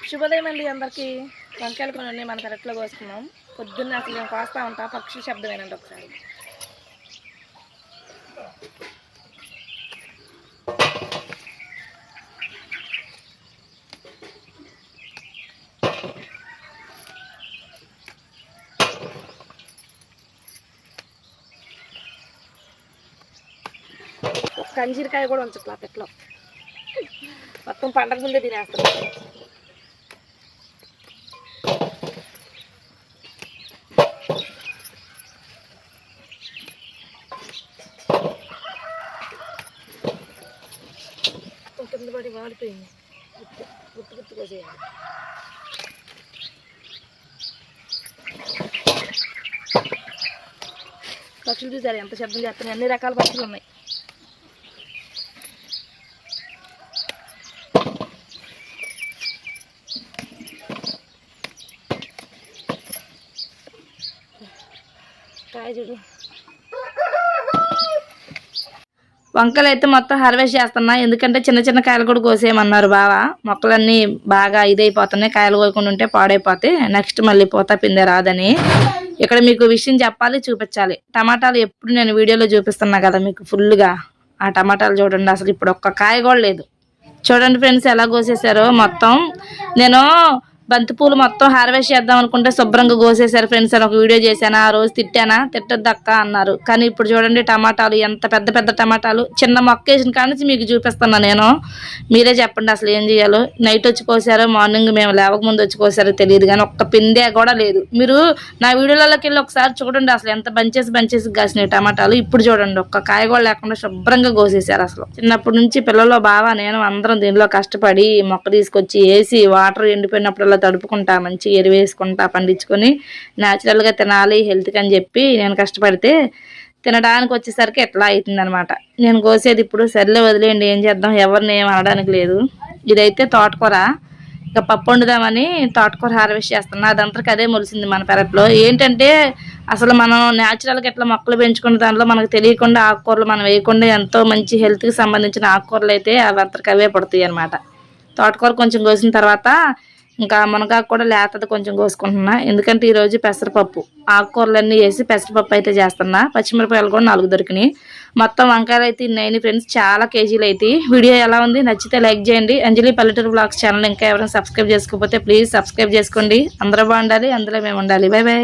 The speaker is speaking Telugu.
శుభోదయం అండి అందరికీ. వంకాయలు కొన్ని ఉన్నాయి, మన కరెక్ట్లో కోసుకున్నాం. పొద్దున్నే అసలు నేను కోస్తా ఉంటా, పక్షి శబ్దం ఏనండి ఒకసారి. కంజీరకాయ కూడా ఉంచట్లా పెట్లో, మొత్తం పండగ ముందే తినేస్తాం. కింద పడి వాడిపోయింది, గుర్తు గుర్తు కోసేయాలి. పక్షులు చూసారు ఎంత శబ్దం చేస్తున్నాయి, అన్ని రకాల పక్షులు ఉన్నాయి. వంకలు అయితే మొత్తం హార్వెస్ట్ చేస్తున్నా, ఎందుకంటే చిన్న చిన్న కాయలు కూడా కోసేయమన్నారు బావా. మొక్కలన్నీ బాగా ఇదైపోతున్నాయి, కాయలు కోయకుండా ఉంటే పాడైపోతే నెక్స్ట్ మళ్ళీ పోతా పిందే రాదని. ఇక్కడ మీకు విషయం చెప్పాలి, చూపించాలి. టమాటాలు ఎప్పుడు నేను వీడియోలో చూపిస్తున్నా కదా మీకు ఫుల్గా. ఆ టమాటాలు చూడండి, అసలు ఇప్పుడు ఒక్క కాయ కూడా లేదు. చూడండి ఫ్రెండ్స్ ఎలా కోసేసారో మొత్తం. నేను బంతిపూలు మొత్తం హార్వెస్ట్ చేద్దాం అనుకుంటే శుభ్రంగా కోసేసారు ఫ్రెండ్స్ అని ఒక వీడియో చేశాను. ఆ రోజు తిట్టానా, తిట్టొద్దక్క అన్నారు. కానీ ఇప్పుడు చూడండి టమాటాలు ఎంత పెద్ద పెద్ద టమాటాలు. చిన్న మొక్క వేసిన కానించి మీకు చూపిస్తున్నా నేను, మీరే చెప్పండి అసలు ఏం చేయాలో. నైట్ వచ్చి కోసారో మార్నింగ్ మేము లేవక ముందు వచ్చి కోసారో తెలియదు, కానీ ఒక్క పిందే కూడా లేదు. మీరు నా వీడియోలలోకి వెళ్ళి ఒకసారి చూడండి అసలు ఎంత బంచేసి కాసినాయి టమాటాలు. ఇప్పుడు చూడండి ఒక్క కాయ కూడా లేకుండా శుభ్రంగా కోసేసారు. అసలు చిన్నప్పటి నుంచి పిల్లలు బావా నేను అందరం దీనిలో కష్టపడి మొక్క తీసుకొచ్చి వేసి వాటర్ ఎండిపోయినప్పుడు తడుపుకుంటా, మంచి ఎరువు వేసుకుంటా, పండించుకొని న్యాచురల్గా తినాలి హెల్త్కి అని చెప్పి నేను కష్టపడితే తినడానికి వచ్చేసరికి ఎట్లా అవుతుంది అనమాట. నేను కోసేది ఇప్పుడు సర్లే వదిలేయండి, ఏం చేద్దాం, ఎవరిని ఏం అనడానికి లేదు. ఇదైతే తోటకూర, ఇక పప్పు వండుదామని తోటకూర హార్వెస్ట్ చేస్తున్నా. అదంతరికి అదే మొలిసింది మన పెరట్లో. ఏంటంటే అసలు మనం న్యాచురల్గా ఎట్లా మొక్కలు పెంచుకున్న దాంట్లో మనకు తెలియకుండా ఆకుకూరలు మనం వేయకుండా ఎంతో మంచి హెల్త్కి సంబంధించిన ఆకుకూరలు అయితే అవి అంతరికి అవే పడుతాయి అనమాట. తోటకూర కొంచెం కోసిన తర్వాత ఇంకా మునగాకు కూడా లేతది కొంచెం కోసుకుంటున్నా, ఎందుకంటే ఈరోజు పెసరపప్పు ఆకుకూరలన్నీ వేసి పెసరపప్పు అయితే చేస్తున్నా. పచ్చిమిరపకాయలు కూడా 4 దొరికినాయి. మొత్తం వంకాయలు అయితే ఇన్ని ఫ్రెండ్స్, చాలా కేజీలు అయితే. వీడియో ఎలా ఉంది, నచ్చితే లైక్ చేయండి. అంజలి పల్లెటూరు బ్లాగ్స్ ఛానల్ ఇంకా ఎవరైనా సబ్స్క్రైబ్ చేసుకోకపోతే ప్లీజ్ సబ్స్క్రైబ్ చేసుకోండి. అందరూ బాగుండాలి, అందులో మేము ఉండాలి. By by.